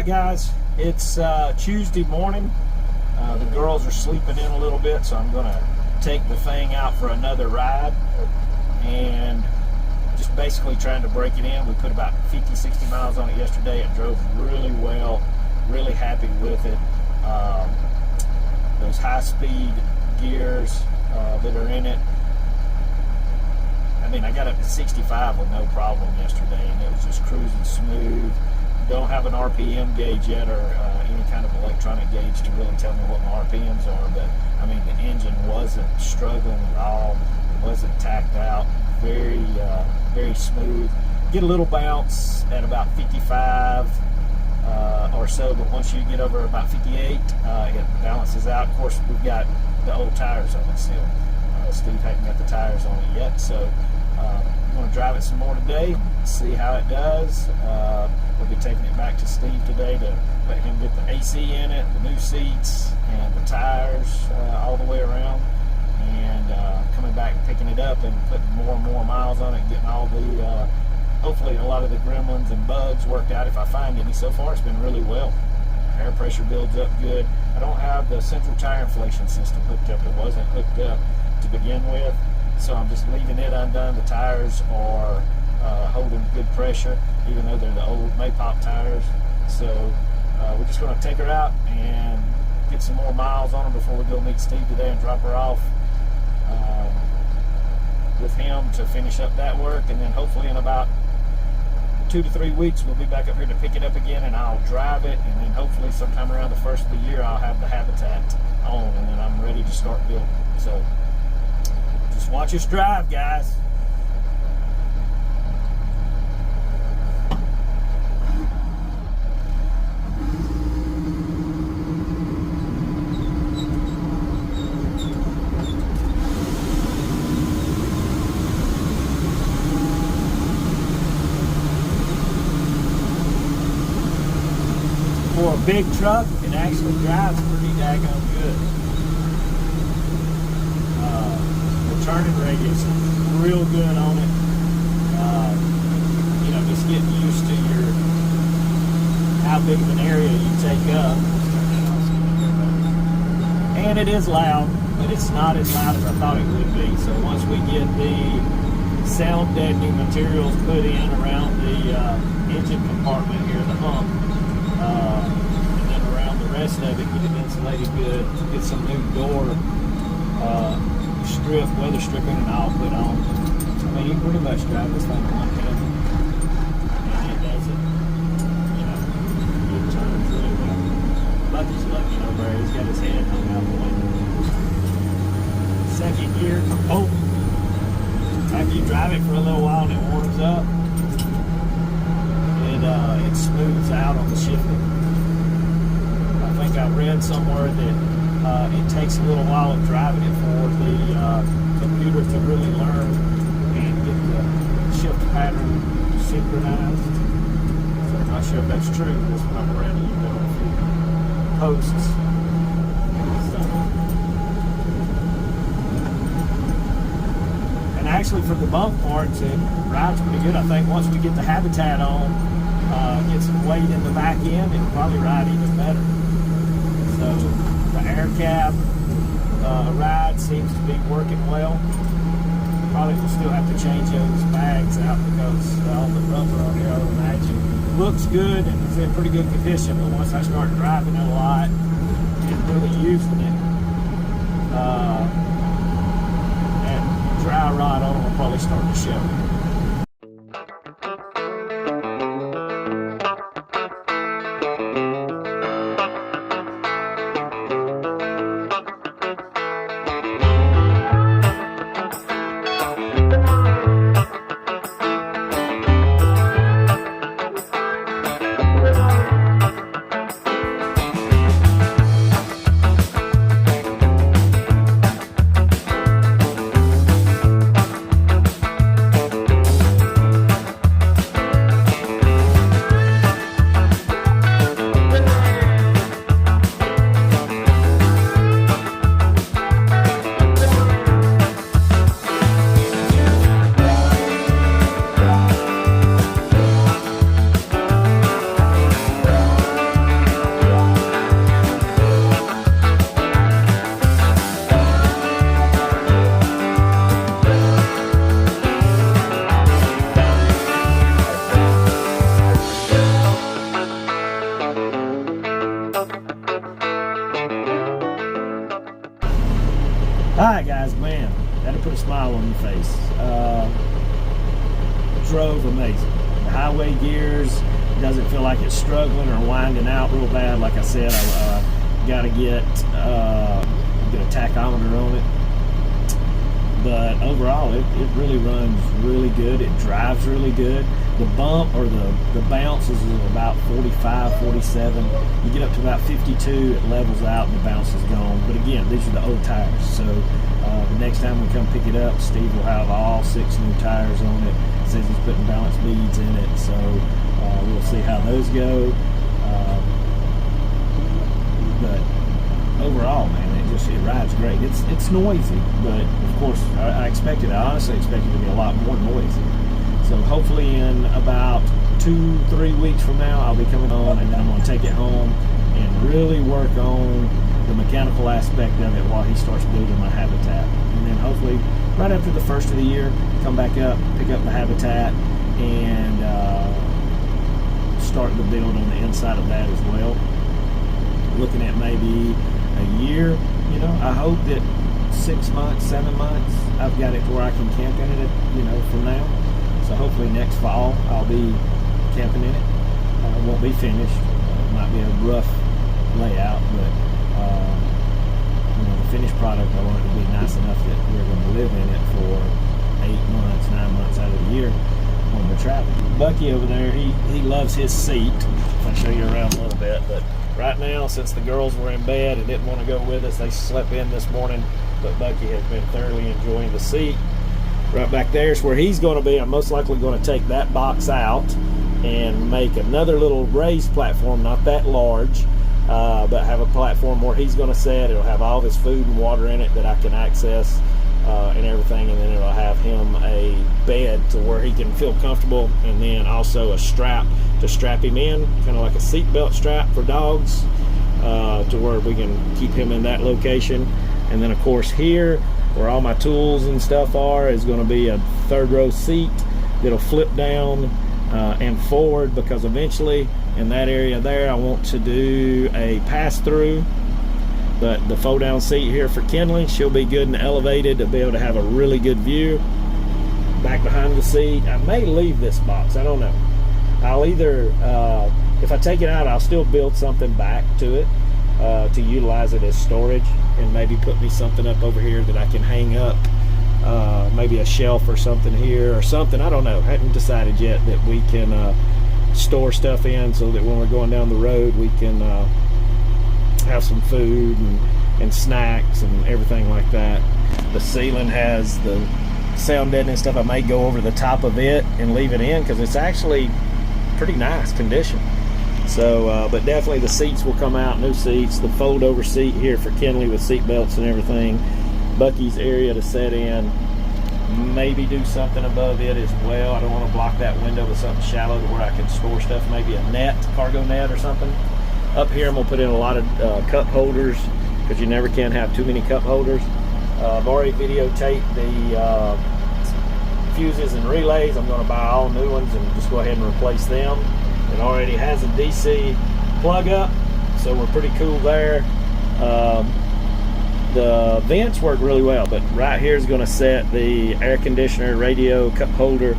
Alright guys, it's Tuesday morning. The girls are sleeping in a little bit, so I'm going to take the Fang out for another ride and just basically trying to break it in. We put about 50-60 miles on it yesterday. It drove really well, really happy with it. Those high-speed gears that are in it, I mean, I got up to 65 with no problem yesterday, and it was just cruising smooth. Don't have an RPM gauge yet, or any kind of electronic gauge to really tell me what my RPMs are, but I mean, the engine wasn't struggling at all. It wasn't tacked out. Very, very smooth. Get a little bounce at about 55 or so, but once you get over about 58, it balances out. Of course, we've got the old tires on it still. Steve hadn't got the tires on it yet, so I'm going to drive it some more today, see how it does. We'll be taking it back to Steve today to let him get the AC in it, the new seats, and the tires all the way around, and coming back and picking it up and putting more and more miles on it, getting all the, hopefully a lot of the gremlins and bugs worked out if I find any. So far it's been really well. Air pressure builds up good. I don't have the central tire inflation system hooked up. It wasn't hooked up to begin with, so I'm just leaving it undone. The tires are holding good pressure, even though they're the old Maypop tires. So we're just going to take her out and get some more miles on her before we go meet Steve today and drop her off with him to finish up that work, and then hopefully in about 2 to 3 weeks we'll be back up here to pick it up again, and I'll drive it, and then hopefully sometime around the first of the year I'll have the Habitat on, and then I'm ready to start building. So just watch us drive, guys. For a big truck, it actually drives pretty daggone good. The turning radius is real good on it. You know, just getting used to how big of an area you take up. And it is loud, but it's not as loud as I thought it would be. So once we get the sound deadening materials put in around the engine compartment here, the hump, and then around the rest of it, get it insulated good, get some new door weather stripping, and I'll put on. I mean, you can pretty much drive this thing one hand, and it does it. You know, it turns really well. Lucky's looking over there. He's got his head hung out the window. Second gear, oh! After you drive it for a little while and it warms up, it smooths out on the shifting. I think I read somewhere that it takes a little while of driving it for the computer to really learn and get the shift pattern synchronized. So I'm not sure if that's true. That's what I've read. You know, a few posts. And actually, for the bump parts, it rides pretty good. I think once we get the Habitat on, get some weight in the back end, it'll probably ride even better. So the air cap ride seems to be working well. Probably will still have to change those bags out because all the rubber on here, I would imagine, looks good and is in pretty good condition. But once I start driving it a lot and really using it, that dry rot on it will probably start to show. right, guys, man, that'll put a smile on your face. Drove amazing. The highway gears doesn't feel like it's struggling or winding out real bad. Like I said, I got to get a tachometer on it. But overall, it really runs really good. It drives really good. The bump or the bounce is about 45, 47. You get up to about 52, it levels out and the bounce is gone. But again, these are the old tires. So the next time we come pick it up, Steve will have all 6 new tires on it. Says he's putting balance beads in it. So we'll see how those go. But overall, man, it rides great. It's noisy, but of course I honestly expected it to be a lot more noisy. So hopefully in about 2-3 weeks from now, I'll be coming on, and then I'm going to take it home and really work on the mechanical aspect of it while he starts building my habitat. And then hopefully right after the first of the year, come back up, pick up the habitat, and start the build on the inside of that as well. Looking at maybe a year, you know, I hope that 6 months, 7 months, I've got it to where I can camp in it, you know, from now. So hopefully next fall I'll be camping in it. It won't be finished. It might be a rough layout, but you know, the finished product, I want it to be nice enough that we're going to live in it for 8 months, 9 months out of the year when we're traveling. Bucky over there, he loves his seat. I'll show you around a little bit, but right now, since the girls were in bed and didn't want to go with us, they slept in this morning, but Bucky has been thoroughly enjoying the seat. Right back there is where he's going to be. I'm most likely going to take that box out and make another little raised platform, not that large, but have a platform where he's going to sit. It'll have all of his food and water in it that I can access and everything, and then it'll have him a bed to where he can feel comfortable, and then also a strap to strap him in, kind of like a seat belt strap for dogs, to where we can keep him in that location. And then of course here where all my tools and stuff are is going to be a 3rd row seat that'll flip down and forward, because eventually in that area there I want to do a pass-through. But the fold down seat here for Kinley, she'll be good and elevated to be able to have a really good view. Back behind the seat, I may leave this box, I don't know. I'll either, if I take it out, I'll still build something back to it to utilize it as storage, and maybe put me something up over here that I can hang up, maybe a shelf or something here or something, I don't know. Haven't decided yet, that we can store stuff in so that when we're going down the road we can have some food and snacks and everything like that. The ceiling has the sound deadening stuff. I may go over the top of it and leave it in, because it's actually pretty nice condition. So but definitely the seats will come out, new seats, the fold over seat here for Kinley with seat belts and everything, Bucky's area to set in, maybe do something above it as well. I don't want to block that window with something shallow to where I can store stuff, maybe a net, cargo net or something. Up here I'm going to put in a lot of cup holders, because you never can have too many cup holders. I've already videotaped the fuses and relays. I'm going to buy all new ones and just go ahead and replace them. It already has a DC plug up, so we're pretty cool there. The vents work really well, but right here is going to set the air conditioner, radio, cup holder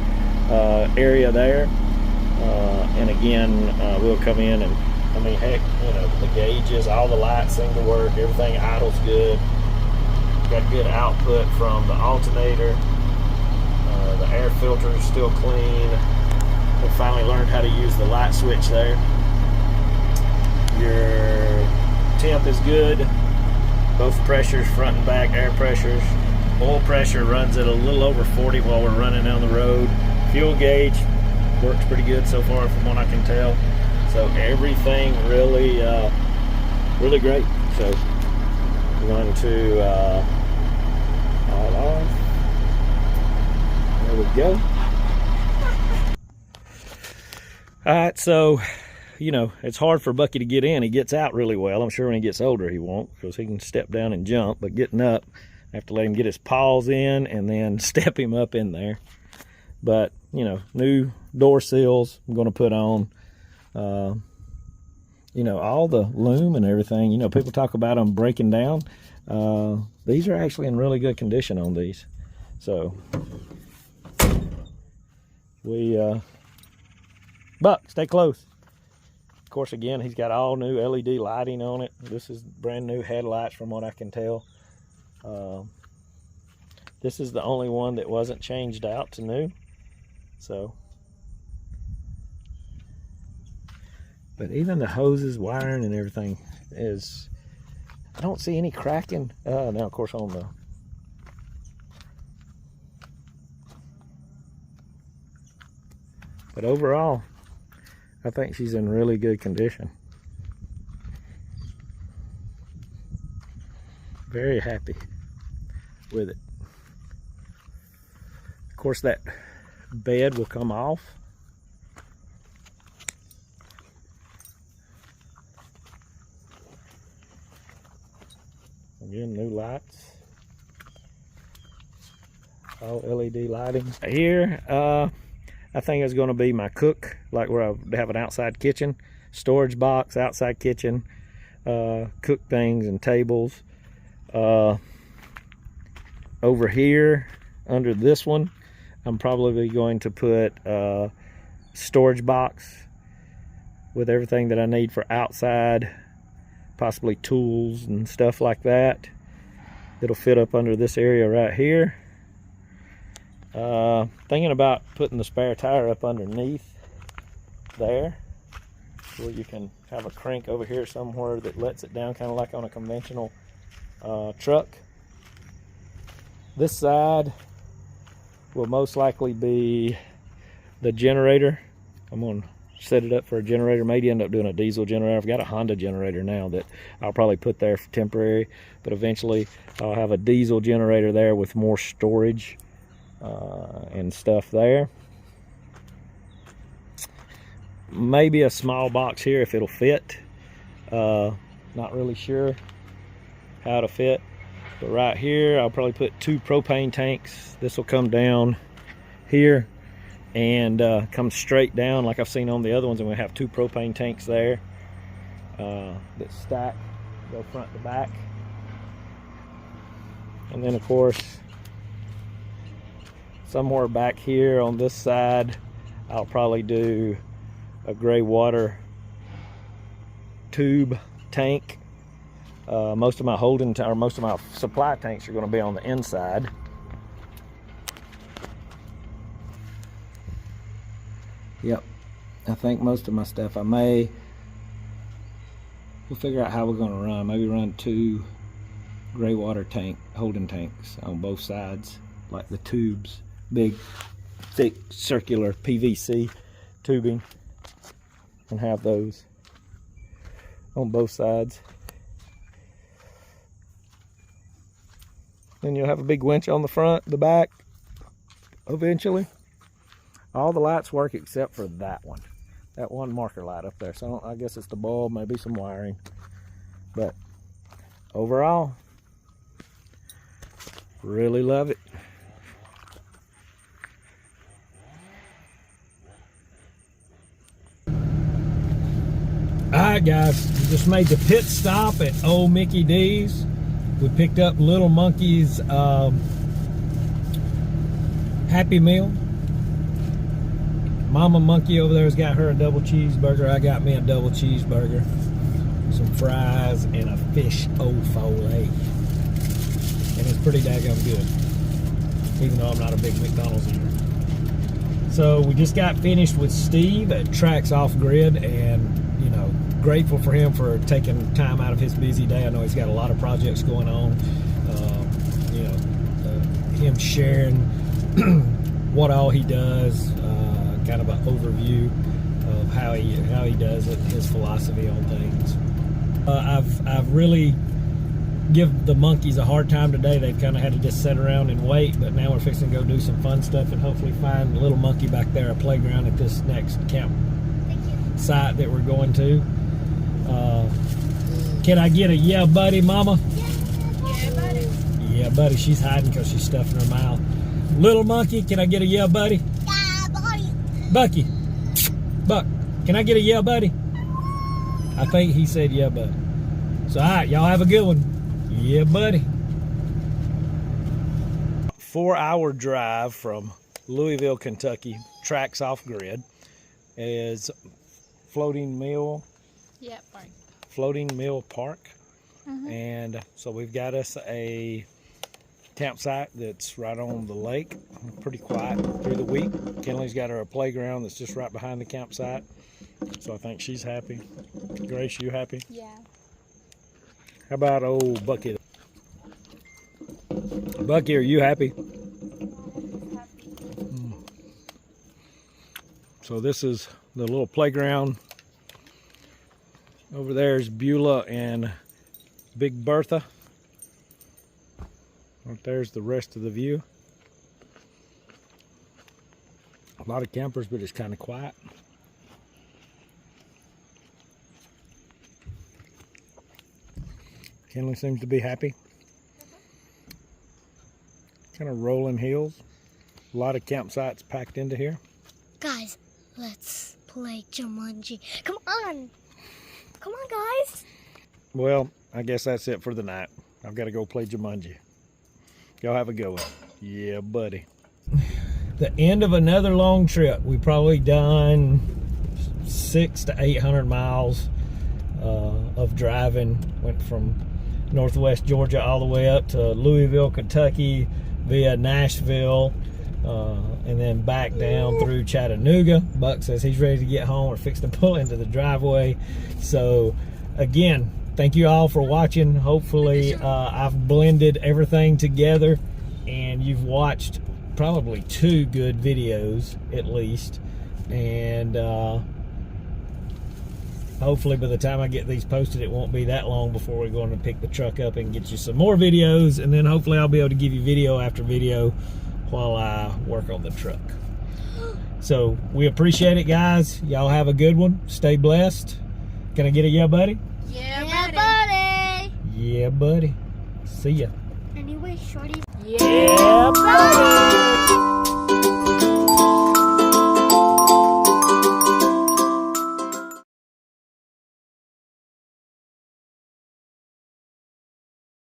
area there. And again, we'll come in and, I mean, heck, you know, the gauges, all the lights seem to work, everything idles good. Got good output from the alternator. The air filter is still clean. We finally learned how to use the light switch there. Your temp is good. Both pressures, front and back air pressures. Oil pressure runs at a little over 40 while we're running down the road. Fuel gauge works pretty good so far from what I can tell. So everything really, really great. So we're going to all off. There we go. All right, so, you know, it's hard for Bucky to get in. He gets out really well. I'm sure when he gets older he won't, because he can step down and jump, but getting up, I have to let him get his paws in and then step him up in there. But, you know, new door sills I'm going to put on. You know, all the loom and everything, you know, people talk about them breaking down. The These are actually in really good condition on these. So we Buck, stay close. Of course, again, he's got all new LED lighting on it. This is brand new headlights from what I can tell. This is the only one that wasn't changed out to new. So, but even the hoses, wiring, and everything is, I don't see any cracking. Now, of course, on the but overall, I think she's in really good condition. Very happy with it. Of course, that bed will come off. Again, new lights. All LED lighting. Here, I think it's going to be my cook, like where I have an outside kitchen, storage box, outside kitchen, cook things and tables. Over here, under this one, I'm probably going to put a storage box with everything that I need for outside, possibly tools and stuff like that. It'll fit up under this area right here. Thinking about putting the spare tire up underneath there, where you can have a crank over here somewhere that lets it down, kind of like on a conventional truck. This side will most likely be the generator. I'm going to set it up for a generator, maybe end up doing a diesel generator. I've got a Honda generator now that I'll probably put there for temporary, but eventually I'll have a diesel generator there with more storage and stuff there. Maybe a small box here if it'll fit. Not really sure how it'll fit, but right here I'll probably put 2 propane tanks. This will come down here and come straight down like I've seen on the other ones, and we'll have 2 propane tanks there that stack, go front to back. And then of course, somewhere back here on this side, I'll probably do a gray water tube tank. Most of my most of my supply tanks are going to be on the inside. Yep, I think most of my stuff we'll figure out how we're going to run. Maybe run 2 gray water holding tanks on both sides, like the tubes. Big, thick, circular PVC tubing, and have those on both sides. Then you'll have a big winch on the front, the back, eventually. All the lights work except for that one marker light up there. So I guess it's the bulb, maybe some wiring. But overall, really love it. Alright guys, we just made the pit stop at Old Mickey D's. We picked up Little Monkey's Happy Meal. Mama Monkey over there has got her a double cheeseburger. I got me a double cheeseburger, some fries, and a fish au-filet. And it's pretty daggone good, even though I'm not a big McDonald's eater. So we just got finished with Steve at Tracks Off Grid, and you know, grateful for him for taking time out of his busy day. I know he's got a lot of projects going on. You know, him sharing what all he does, kind of an overview of how he does it, his philosophy on things. I've really give the monkeys a hard time today. They've kind of had to just sit around and wait, but now we're fixing to go do some fun stuff and hopefully find Little Monkey back there, a playground at this next camp site that we're going to. Can I get a yeah buddy, mama? Yeah buddy. Yeah buddy. She's hiding because she's stuffing her mouth. Little Monkey, can I get a yeah buddy? Yeah buddy. Bucky, Buck, can I get a yeah buddy? I think he said yeah buddy. So alright, y'all have a good one. Yeah buddy. 4-hour drive from Louisville, Kentucky, tracks off grid, is Floating Mill. Yep, right. Floating Mill Park. And so we've got us a campsite that's right on the lake, pretty quiet through the week. Kenley's got her a playground that's just right behind the campsite, so I think she's happy. Grace, you happy? Yeah. How about old Bucky? Bucky, are you happy? So this is the little playground. Over there is Beulah and Big Bertha. Right there's the rest of the view. A lot of campers, but it's kind of quiet. Kenley seems to be happy. Kind of rolling hills. A lot of campsites packed into here. Guys, let's play Jumanji. Come on. Come on, guys. Well, I guess that's it for the night. I've got to go play Jumanji. Y'all have a good one. Yeah, buddy. The end of another long trip. We probably done 600 to 800 miles of driving. Went from northwest Georgia all the way up to Louisville, Kentucky, via Nashville, and then back down through Chattanooga. Buck says he's ready to get home. We're fixing to pull into the driveway. So, again, thank you all for watching. Hopefully I've blended everything together and you've watched probably 2 good videos at least, and hopefully by the time I get these posted it won't be that long before we're going to pick the truck up and get you some more videos, and then hopefully I'll be able to give you video after video while I work on the truck. So we appreciate it, guys. Y'all have a good one. Stay blessed. Can I get a yeah, buddy? Yeah, buddy. Yeah, buddy. See ya. Anyway, shorty. Yeah, buddy.